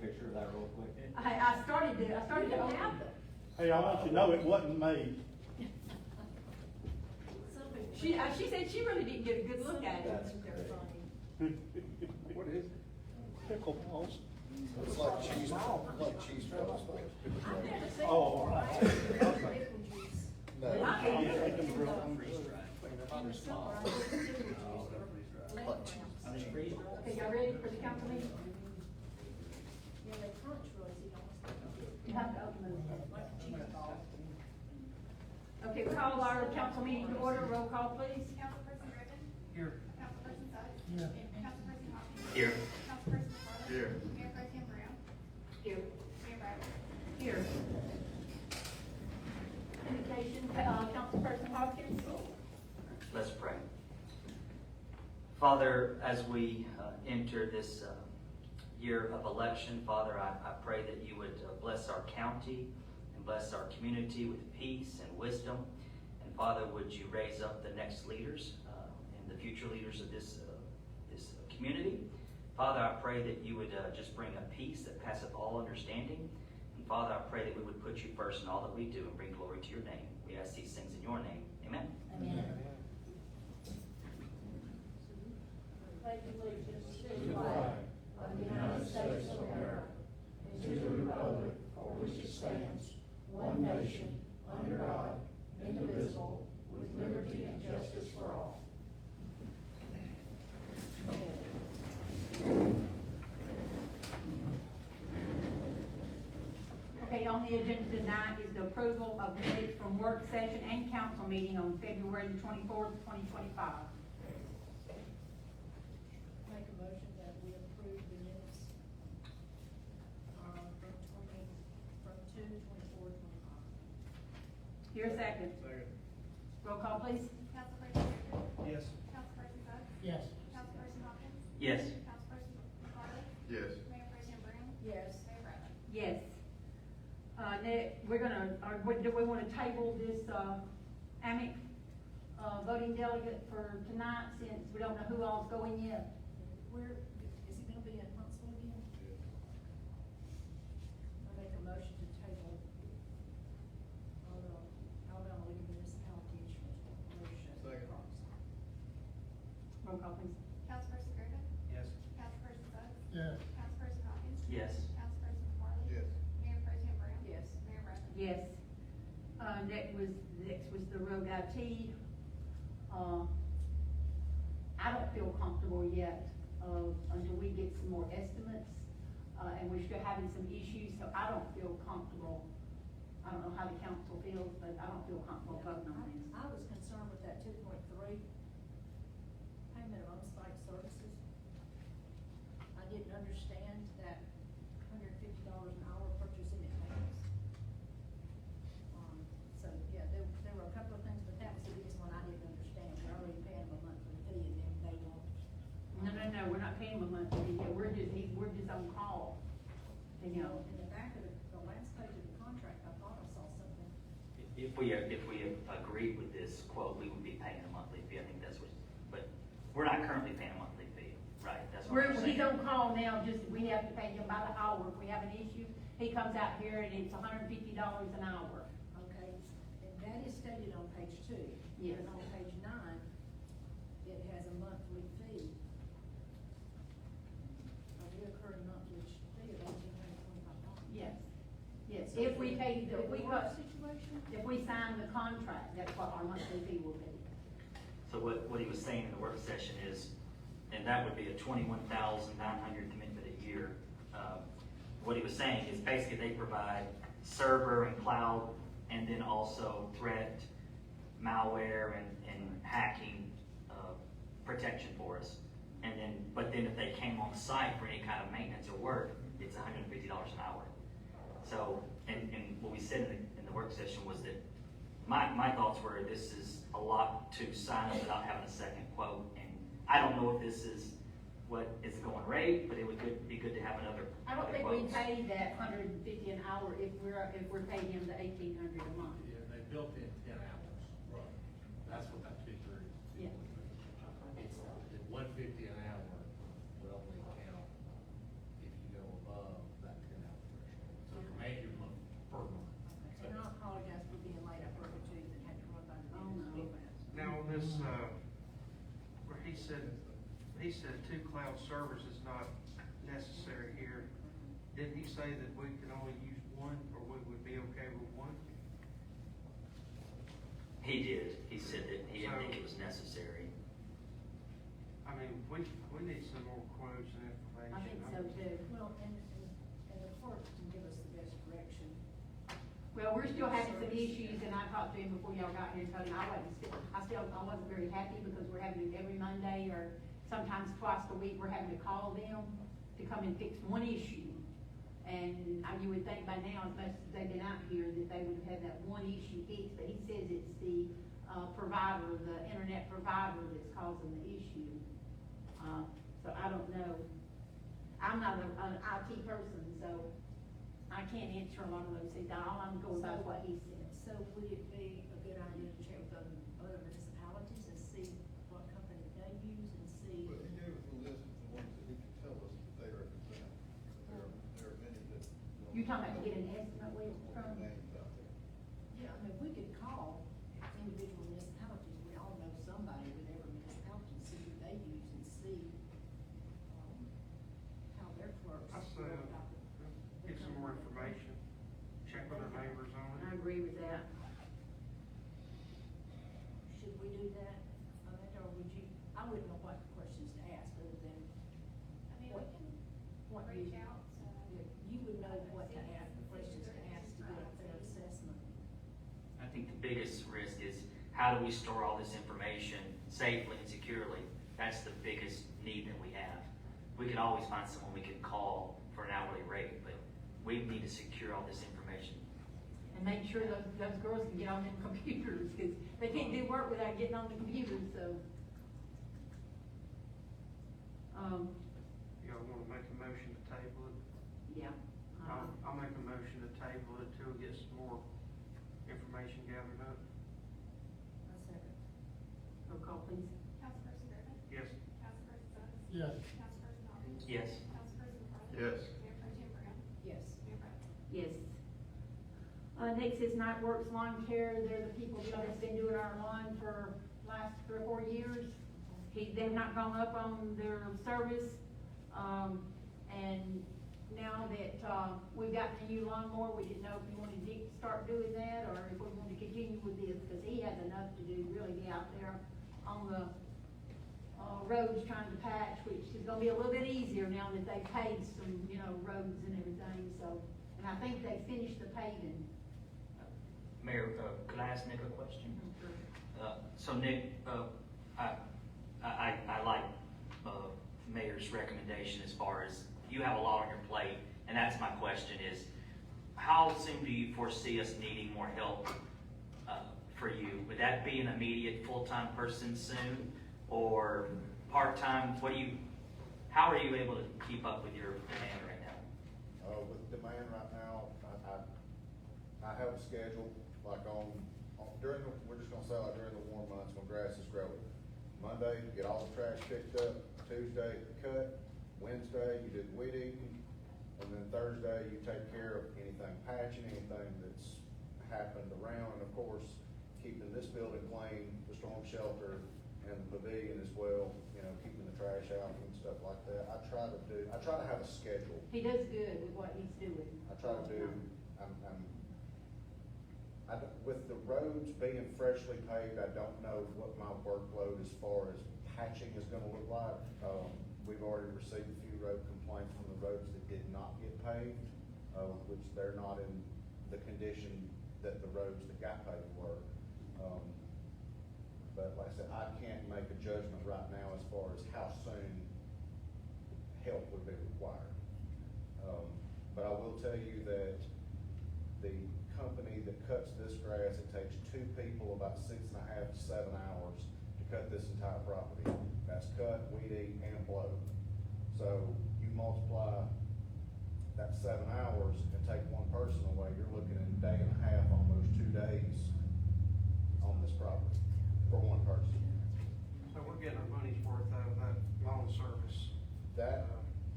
picture of that real quick? I started to have them. Hey, I want you to know it wasn't me. She said she really didn't get a good look at it. That's great. What is it? Pickleballs. It's like cheese balls. I've never seen Oh, all it. right. No. I I'm hate thinking it. real- They're freeze dried? Okay, y'all ready for the council meeting? Yeah, they crunch really, so you don't. You have to open them. Like a cheese ball. Okay, call our council meeting to order, roll call please. Councilperson Griffin. Here. Councilperson Suggs. Yeah. Councilperson Hopkins. Here. Councilperson McFarland. Here. Mayor Pro Tem Brown. Here. Mayor Bradley. Here. Indication, councilperson Hopkins. Let's pray. Father, as we enter this year of election, Father, I pray that you would bless our county and bless our community with peace and wisdom. And Father, would you raise up the next leaders and the future leaders of this community? Father, I pray that you would just bring a peace that passeth all understanding. And Father, I pray that we would put you first in all that we do and bring glory to your name. We ask these things in your name. Amen. Amen. Pledge allegiance to the The flag flag of the United States of America and to the republic for which it stands, one nation, under God, indivisible, with liberty and justice for all. Okay, on the agenda tonight is the approval of minutes from work session and council meeting on February the 24th, 2025. Make a motion that we approve the minutes, from 2/24/25. Here a second. Second. Roll call please. Councilperson Griffin. Yes. Councilperson Suggs. Yes. Councilperson Hopkins. Yes. Councilperson McFarland. Yes. Mayor Pro Tem Brown. Yes. Mayor Bradley. Yes. We're gonna, do we wanna table this, AMIC, voting delegate for tonight, since we don't know who all's going yet? Where, is it gonna be in Huntsville again? I make a motion to table, Alabama League of Municipality Insurance Corporation. Second. Roll call please. Councilperson Griffin. Yes. Councilperson Suggs. Yes. Councilperson Hopkins. Yes. Councilperson McFarland. Yes. Mayor Pro Tem Brown. Yes. Mayor Bradley. Yes. Next was the road IT. I don't feel comfortable yet, until we get some more estimates, and we're still having some issues, so I don't feel comfortable. I don't know how the council feels, but I don't feel comfortable voting on this. I was concerned with that 2.3 payment of on-site services. I didn't understand that $150 an hour purchasing advance. So, yeah, there were a couple of things, but that was the biggest one I didn't understand. We're already paying them a monthly fee and then they won't. No, we're not paying them a monthly, we're just on call, you know. In the back of the last page of the contract, I thought I saw something. If we agreed with this quote, we would be paying a monthly fee. I think that's what, but we're not currently paying a monthly fee, right? That's what we're saying. He's on call now, just, we have to pay him by the hour. If we have an issue, he comes out here and it's $150 an hour. Okay, and that is stated on page 2. Yes. And on page 9, it has a monthly fee. A recurring monthly fee of $1,825. Yes, yes, So if we pay, the if we work got, situation? if we sign the contract, that's what our monthly fee will be. So what he was saying in the work session is, and that would be a $21,900 commitment a year. What he was saying is basically they provide server and cloud, and then also threat, malware, and hacking protection for us. And then, but then if they came on site for any kind of maintenance or work, it's $150 an hour. So, and what we said in the work session was that my thoughts were this is a lot to sign up without having a second quote. And I don't know if this is what is the going rate, but it would be good to have another. I don't other think we quotes. pay that $150 an hour if we're paying him the $1,800 a month. Yeah, they built in 10 hours. Right. That's what that figure is. Yeah. It's, the 150 an hour will only count if you go above that 2 cloud servers is not necessary here, didn't he say that we could only use one, or we would be okay with one? He did, he said that he didn't think it was necessary. I mean, we need some more quotes and information. I think so too. Well, and the clerk can give us the best direction. Well, we're still having some issues, and I talked to him before y'all got here and told him I wasn't very happy because we're having it every Monday, or sometimes twice a week, we're having to call them to come and fix one issue. And you would think by now, as much as they've been out here, that they would have had that one issue fixed, but he says it's the provider, the internet provider that's causing the issue. So I don't know. I'm not an IT person, so I can't answer a lot of those things. All I'm going by is what he said. So would it be a good idea to check with other municipalities and see what company they use and see? But he gave us a list of the ones that he could tell us that they represent. There are many that. You talking about to get an estimate with from? Names out there. Yeah, I mean, we could call individual municipalities, we all know somebody with every municipality, and see who they use and see, how their clerks. I say, go about it. get some more information, check with our neighbors on it. I agree with that. Should we do that, or would you, I wouldn't know what questions to ask, other than, I mean, we what can you, reach out to. you would know what to ask, the questions to ask to get a fair assessment. I think the biggest risk is, how do we store all this information safely and securely? That's the biggest need that we have. We could always find someone we could call for an hourly rate, but we need to secure all this information. And make sure those girls can get on them computers, because they can't do work without getting on the computers, so. Y'all wanna make a motion to table it? Yeah. I'll make a motion to table it till we get some more information gathered up. A second. Roll call, please. Councilperson Griffin? Yes. Councilperson Suggs? Yes. Councilperson Nowens? Yes. Councilperson Farley? Yes. Mayor Pro Tem Brown? Yes. Mayor Brett? Yes. Next is Night Works Lawn Care. They're the people that's been doing our lawn for last 3 or 4 years. They've not gone up on their service, and now that, we've got the new lawnmower, we didn't know if we wanted to start doing that, or if we want to continue with this, because he has enough to do, really be out there on the, roads trying to patch, which is gonna be a little bit easier now that they've paved some, roads and everything, so. And I think they finished the paving. Mayor, could I ask Nick a question? So Nick, I like, Mayor's recommendation as far as, you have a lot on your plate, and that's my question is, how soon do you foresee us needing more help, for you? Would that be an immediate full-time person soon, or part-time? How are you able to keep up with your demand right now? With demand right now, I have a schedule, like we're just gonna say like during the warm months when grass is growing. Monday, get all the trash picked up, Tuesday, cut, Wednesday, you do the weed eating, and then Thursday, you take care of anything patching, anything that's happened around, and of course, keeping this building clean, the storm shelter, and the pavilion as well, keeping the trash out and stuff like that. I try to have a schedule. He does good with what he's doing. I try to do, with the roads being freshly paved, I don't know what my workload as far as patching is gonna look like. We've already received a few road complaints from the roads that did not get paved, which they're not in the condition that the roads that got paved were. But like I said, I can't make a judgment right now as far as how soon help would be required. But I will tell you that the company that cuts this grass, it takes 2 people about 6.5 to 7 hours to cut this entire property. That's cut, weed eat, and blow. So you multiply that 7 hours and take one person away, you're looking at a day and a half, almost 2 days on this property for one person. So we're getting our money's worth out of that lawn service. That,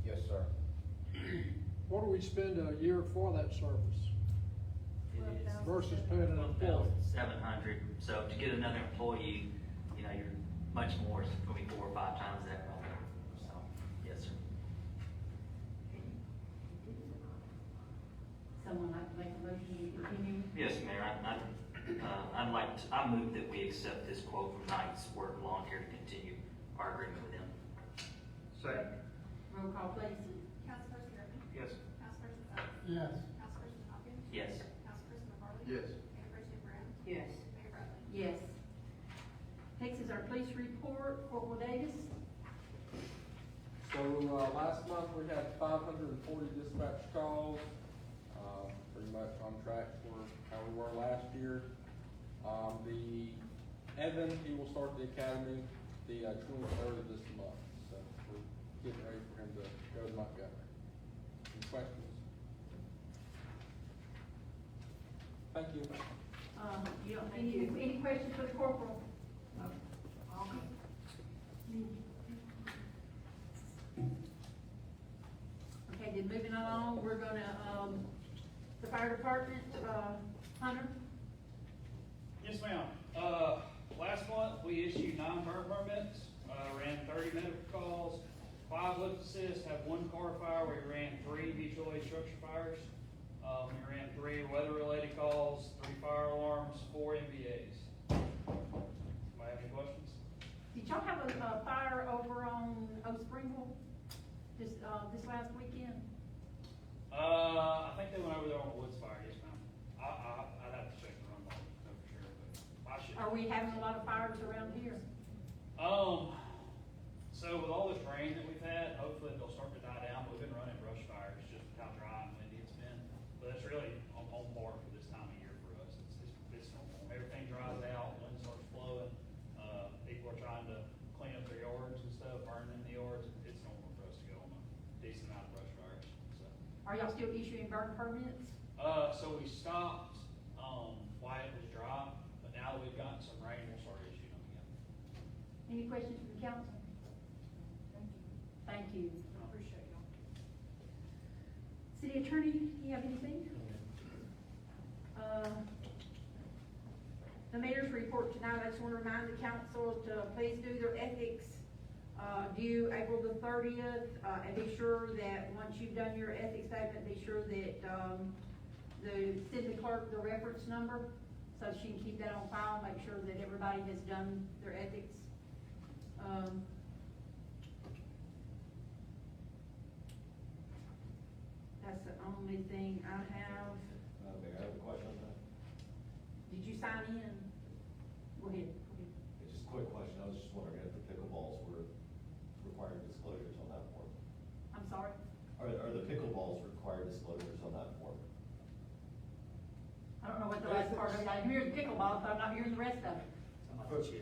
yes, sir. What do we spend a year for that service It is versus paying an employee? 700, so to get another employee, you're much more, it's gonna be 4 or 5 times that. So, Can you continue? Yes, Mayor, I'd like to, I move that we accept this quote from Knight's Work Lawn Care to continue our agreement with them. Second. Roll call, please. Councilperson Griffin. Yes. Councilperson Sutton. Yes. Councilperson Hopkins. Yes. Councilperson McFarland. Yes. Mayor Pro Tem Brown. Yes. Mayor Bradley. Yes. Next is our police report, Corporal Davis. So, last month we had 540 dispatch calls, pretty much on track for how we were last year. The Evan, he will start the academy the 23rd of this month, so we're getting ready for him to go to Montgomery. Any questions? Thank you. You don't, any questions for the corporal? Okay, then moving along, we're gonna, the fire department, Hunter? Yes, ma'am. Last month, we issued 9 burn permits, ran 30 medical calls, 5 lift assists, had 1 car fire, we ran 3 mutual aid structure fires. We ran 3 weather-related calls, 3 fire alarms, 4 MVAs. Anybody have any questions? Did y'all have a fire over on Oak Springville this last weekend? I think they went over there on a woods fire, yes, ma'am. I'd have to check the run log, know for sure, but I should. Are we having a lot of fires around here? So with all this rain that we've had, hopefully they'll start to die down. We've been running brush fires, just how dry and windy it's been. But it's really on par for this time of year for us. It's normal. Everything dries out, wind starts blowing. People are trying to clean up their yards and stuff, burning in the yards. It's normal for us to go on a decent amount of brush fires, so. Are y'all still issuing burn permits? So we stopped, while it was dry, but now that we've gotten some rain, we'll start issuing them again. Any questions from the council? Thank you. I appreciate y'all. City Attorney, do you have anything? The mayor's report tonight, I just want to remind the council to please do their ethics due April the 30th, and be sure that once you've done your ethics statement, be sure that send the clerk the reference number so she can keep that on file, make sure that everybody has done their ethics. That's the only thing I have. Mayor, I have a question on that. Did you sign in? Go ahead. It's just a quick question. I was just wondering if the pickleballs were required disclosures on that form. I'm sorry? Are the pickleballs required disclosures on that form? I don't know what the last part of it, I'm hearing pickleball, but I'm not hearing the rest of it.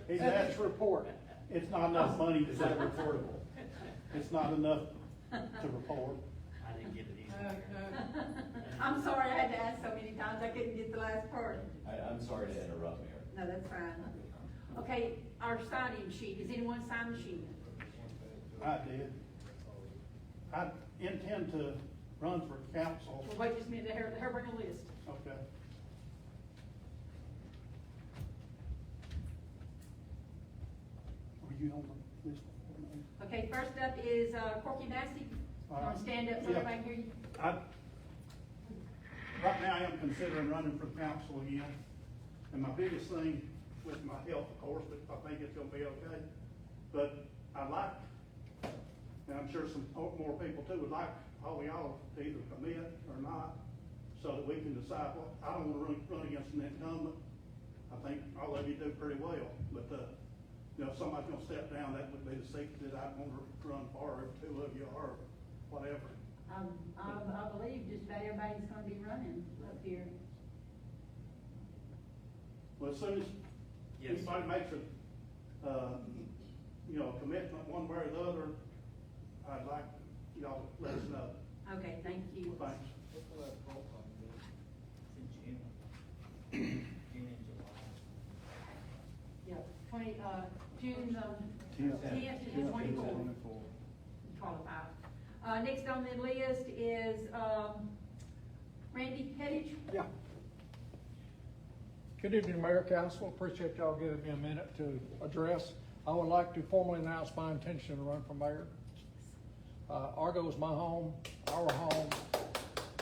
He's asked report. It's not enough money to Is say that reportable? It's not enough to report. I didn't get it either. I'm sorry, I had to ask so many times, I couldn't get the last part. I'm sorry to interrupt, Mayor. No, that's fine. Okay, our sign-in sheet, has anyone signed the sheet? I did. I intend to run for council. Well, wait just a minute, let her bring a list. Okay. Are you on the list? Okay, first up is Corky Massey. You wanna stand up so Yeah. everybody can hear you? Right now, I am considering running for council again. And my biggest thing with my health, of course, but I think it's gonna be okay. But I'd like, and I'm sure some more people too, would like all of y'all to either commit or not, so that we can decide what, I don't wanna run against an incumbent. I think all of you do pretty well, but, you know, if somebody's gonna step down, that would be the seat that I'd wanna run for, if 2 of you are, whatever. I believe just about everybody's gonna be running up here. Well, as soon as Yes. anybody makes a, you know, a commitment one way or the other, I'd like y'all to let us know. Okay, thank you. Thanks. Yeah, June, 10th to 24th. Qualified. Next on the list is, Randy Hettich. Yeah. Good evening, Mayor, Council. Appreciate y'all giving me a minute to address. I would like to formally announce my intention to run for mayor. Argo is my home, our home,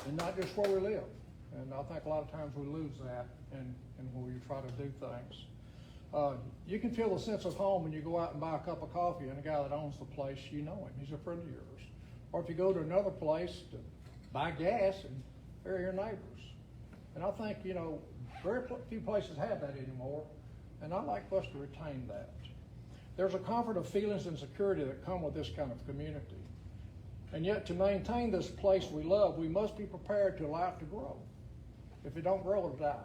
and not just where we live. And I think a lot of times we lose that and when we try to do things. You can feel a sense of home when you go out and buy a cup of coffee and the guy that owns the place, you know him, he's a friend of yours. Or if you go to another place to buy gas and they're your neighbors. And I think, very few places have that anymore, and I'd like us to retain that. There's a comfort of feelings and security that come with this kind of community. And yet to maintain this place we love, we must be prepared to allow it to grow. If it don't grow, it'll die,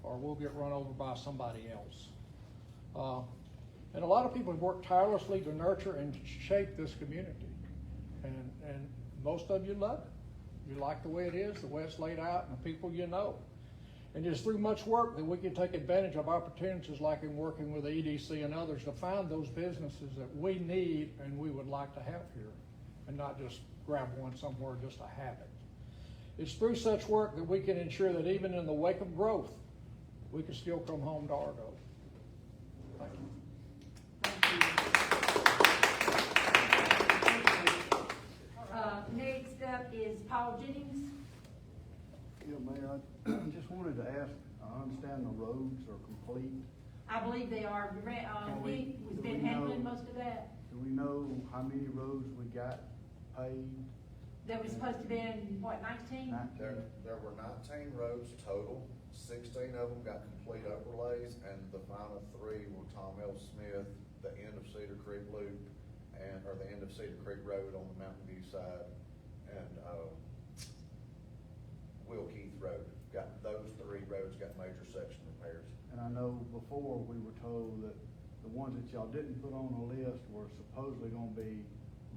or we'll get run over by somebody else. And a lot of people have worked tirelessly to nurture and shape this community. And most of you love it. You like the way it is, the way it's laid out, and the people you know. And it's through much work that we can take advantage of opportunities like in working with the EDC and others to find those businesses that we need and we would like to have here, and not just grab one somewhere just to have it. It's through such work that we can ensure that even in the wake of growth, we can still come home to Argo. Thank you. Next up is Paul Jennings. Yeah, Mayor, I just wanted to ask, I understand the roads are complete. I believe they are. Nick has been handling most of that. Do we know how many roads we got paved? There was supposed to be, what, 19? There were 19 roads total. 16 of them got complete overlays, and the final 3 were Tom L. Smith, the end of Cedar Creek Loop, or the end of Cedar Creek Road on the Mountain View side, and Will Keith Road. Those 3 roads got major section repairs. And I know before we were told that the ones that y'all didn't put on the list were supposedly gonna be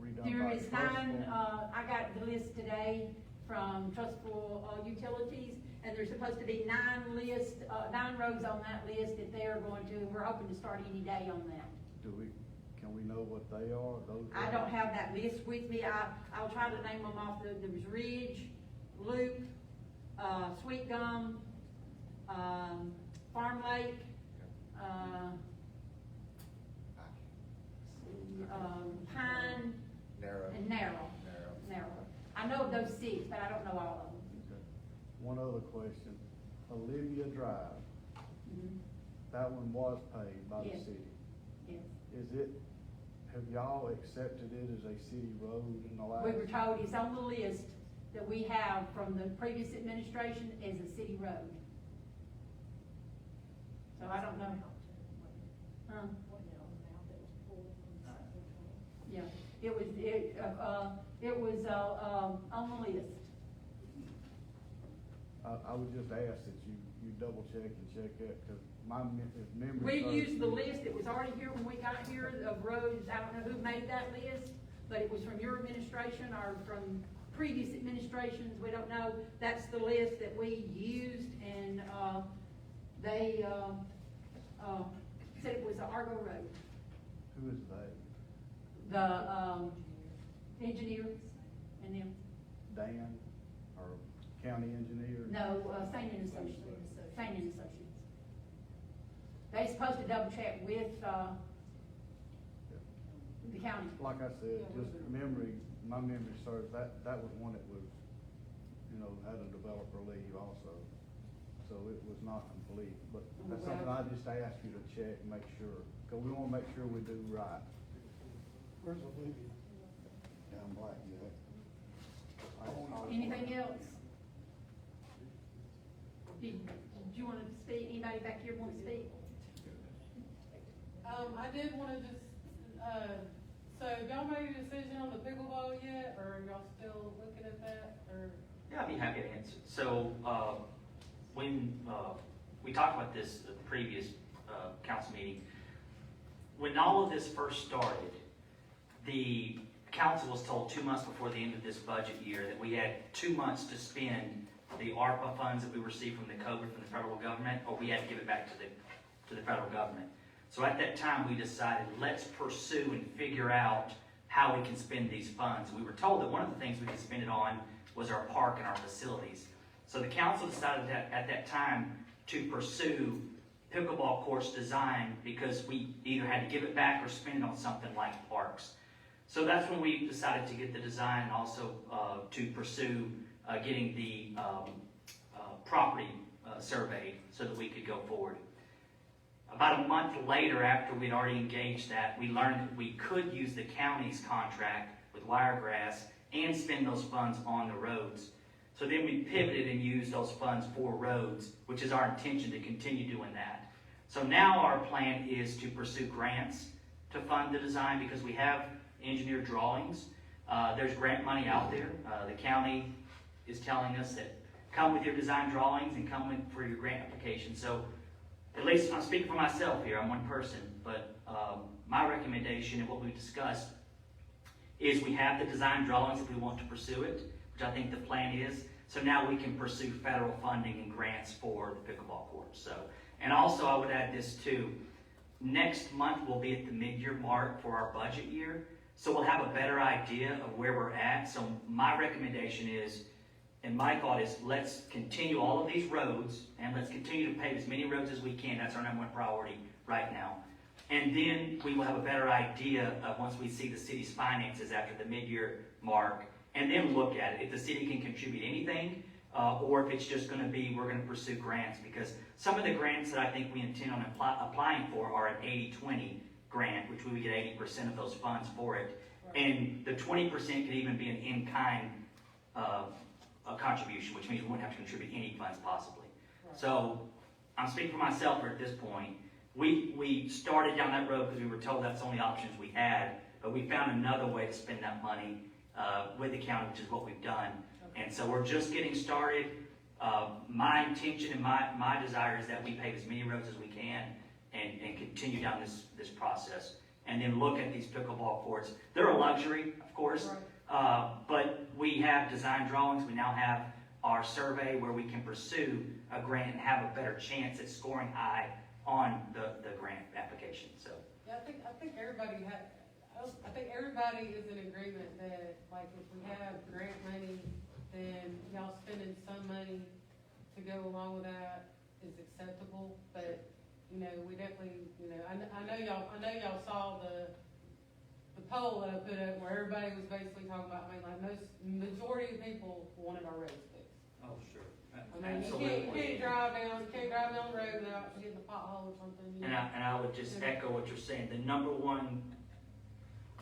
redone There by is Trustful. 9, I got the list today from Trustful Utilities, and there's supposed to be 9 roads on that list that they're going to, we're hoping to start any day on that. Can we know what they are? Those I don't have that list with me. I'll try to name them off. There was Ridge, Loop, Sweet Gum, Farm Lake, Pine, Narrow. and Narrow. I know of those 6, but I don't know all of them. Okay. One other question, Olivia Drive, that one was paid by the Yes. city. Yes. Have y'all accepted it as a city road in the last? We were told it's on the list that we have from the previous administration as a city road. So I don't know. Yeah, it was on the list. I would just ask that you double check and check that, because if memory We serves used the me- list that was already here when we got here of roads. I don't know who made that list, but it was from your administration or from previous administrations. We don't know. That's the list that we used, and they said it was the Argo Road. Who is they? The engineers and them. Dan, or county engineer? No, Saint and Associates. Saint and Associates. They supposed to double check with the county. Like I said, just my memory serves, that was one that was, had a developer leave also. So it was not complete, but that's something I just asked you to check and make sure, because we want to make sure we do right. Where's Olivia? Down Black, yeah. Anything else? Did you want to speak? Anybody back here want to speak? I did wanna just, so y'all made a decision on the pickleball yet, or are y'all still looking at that, or? Yeah, I'd be happy to answer. So, when, we talked about this at the previous, council meeting, when all of this first started, the council was told 2 months before the end of this budget year that we had 2 months to spend the ARPA funds that we received from the COVID from the federal government, or we had to give it back to the federal government. So at that time, we decided, let's pursue and figure out how we can spend these funds. We were told that one of the things we could spend it on was our park and our facilities. So the council decided that at that time to pursue pickleball courts design, because we either had to give it back or spend it on something like parks. So that's when we decided to get the design and also to pursue getting the property surveyed so that we could go forward. About a month later, after we'd already engaged that, we learned that we could use the county's contract with Wiregrass and spend those funds on the roads. So then we pivoted and used those funds for roads, which is our intention to continue doing that. So now our plan is to pursue grants to fund the design because we have engineered drawings. There's grant money out there. The county is telling us that come with your design drawings and come with for your grant application. So at least I'm speaking for myself here, I'm one person, but my recommendation and what we discussed is we have the design drawings if we want to pursue it, which I think the plan is. So now we can pursue federal funding and grants for the pickleball courts. So, and also I would add this too. Next month we'll be at the mid-year mark for our budget year. So we'll have a better idea of where we're at. So my recommendation is, and my thought is, let's continue all of these roads and let's continue to pave as many roads as we can. That's our number one priority right now. And then we will have a better idea of once we see the city's finances after the mid-year mark, and then look at it. If the city can contribute anything, or if it's just going to be, we're going to pursue grants, because some of the grants that I think we intend on applying for are an 80-20 grant, which we would get 80% of those funds for it. Right. And the 20% could even be an in-kind a contribution, which means we wouldn't have to contribute any funds possibly. Right. So I'm speaking for myself at this point. We started down that road because we were told that's the only options we had, but we found another way to spend that money with the county, which is what we've done. Okay. And so we're just getting started. My intention and my desire is that we pave as many roads as we can and continue down this process, and then look at these pickleball courts. They're a luxury, of course, right. But we have design drawings. We now have our survey where we can pursue a grant and have a better chance at scoring high on the grant application. So yeah, I think everybody is in agreement that, like, if we have grant money, then y'all spending some money to go along with that is acceptable. But you know, we definitely, you know, I know y'all saw the poll that I put up where everybody was basically talking about. I mean, like, majority of people wanted our roads fixed. oh, sure. I mean, you can't drive down the road without getting a pothole or something. You know? And I would just echo what you're saying. The number one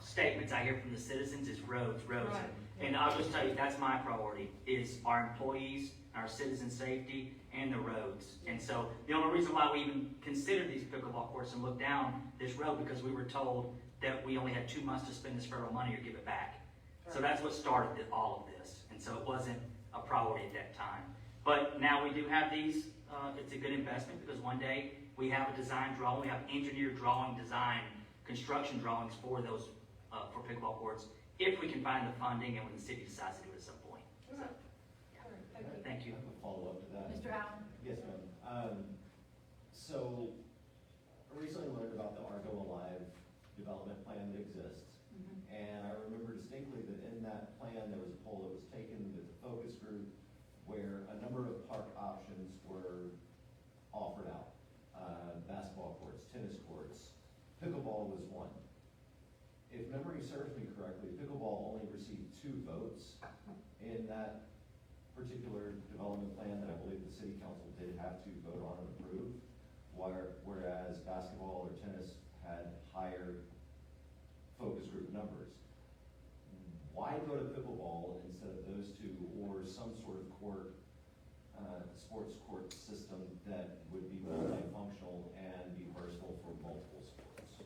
statements I hear from the citizens is roads. Right. And I'll just tell you, that's my priority, is our employees, our citizen safety, and the roads. And so the only reason why we even considered these pickleball courts and looked down this road, because we were told that we only had 2 months to spend this federal money or give it back. Right. So that's what started all of this. And so it wasn't a priority at that time. But now we do have these, it's a good investment, because one day we have a design drawing, we have engineered drawing, design, construction drawings for those, for pickleball courts, if we can find the funding and when the city decides to do it at some point. So, yeah. Thank you. I have a follow-up to that. Mr. Allen? Yes, ma'am. So I recently learned about the Argo Alive development plan that exists. Mm-hmm. And I remember distinctly that in that plan, there was a poll that was taken with a focus group where a number of park options were offered out. Basketball courts, tennis courts, pickleball was one. If memory serves me correctly, pickleball only received 2 votes in that particular development plan that I believe the city council did have to vote on and approve, whereas basketball or tennis had higher focus group numbers. Why go to pickleball instead of those 2, or some sort of court, sports court system that would be multifunctional and be versatile for multiple sports?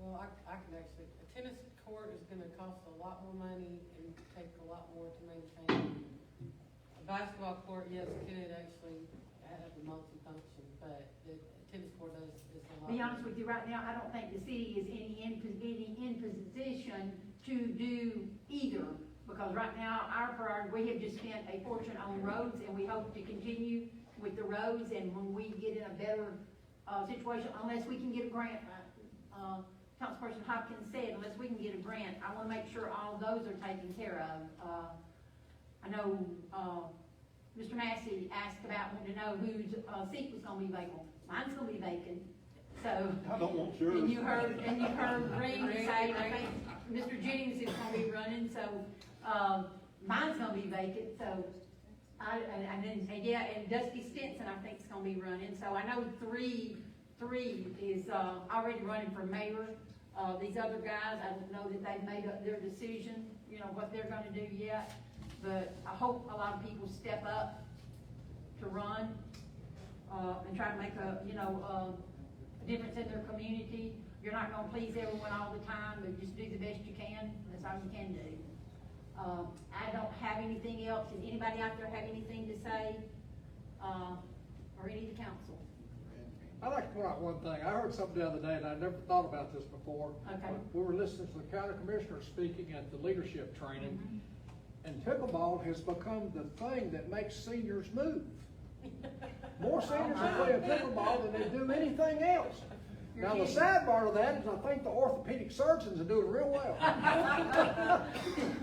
Well, I can actually, a tennis court is gonna cost a lot more money and take a lot more to maintain. A basketball court, yes, could actually have a multi-function, but the tennis court is a lot. Be honest with you, right now, I don't think the city is in position to do either, because right now, our priority, we have just spent a fortune on roads, and we hope to continue with the roads, and when we get in a better, situation, unless we can get a grant, Councilperson Hopkins said, unless we can get a grant, I wanna make sure all those are taken care of. I know, Mr. Massey asked about, wanting to know whose, seat was gonna be vacant. Mine's gonna be vacant, so. I don't want yours. And you heard Green say, I think Mr. Jennings is gonna be running, so, mine's gonna be vacant, so and yeah, and Dusty Stinson, I think, is gonna be running, so I know three is, already running for mayor. These other guys, I don't know that they've made up their decision, you know, what they're gonna do yet, but I hope a lot of people step up to run, and try to make a, you know, a difference in their community. You're not gonna please everyone all the time, but just do the best you can, that's all you can do. I don't have anything else. Does anybody out there have anything to say, or any of the council? I'd like to point out one thing. I heard something the other day, and I never thought about this before. Okay. We were listening to the county commissioner speaking at the leadership training, and pickleball has become the thing that makes seniors move. More seniors are playing pickleball than they do anything else. Now, the sad part of that is I think the orthopedic surgeons are doing real well.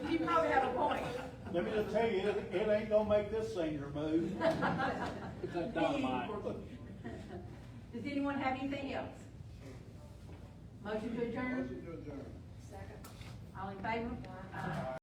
You probably have a point. Let me just tell you, it ain't gonna make this senior move. It's that dynamite. Does anyone have anything else? Motion to adjourn? Motion to adjourn. Second. All in favor?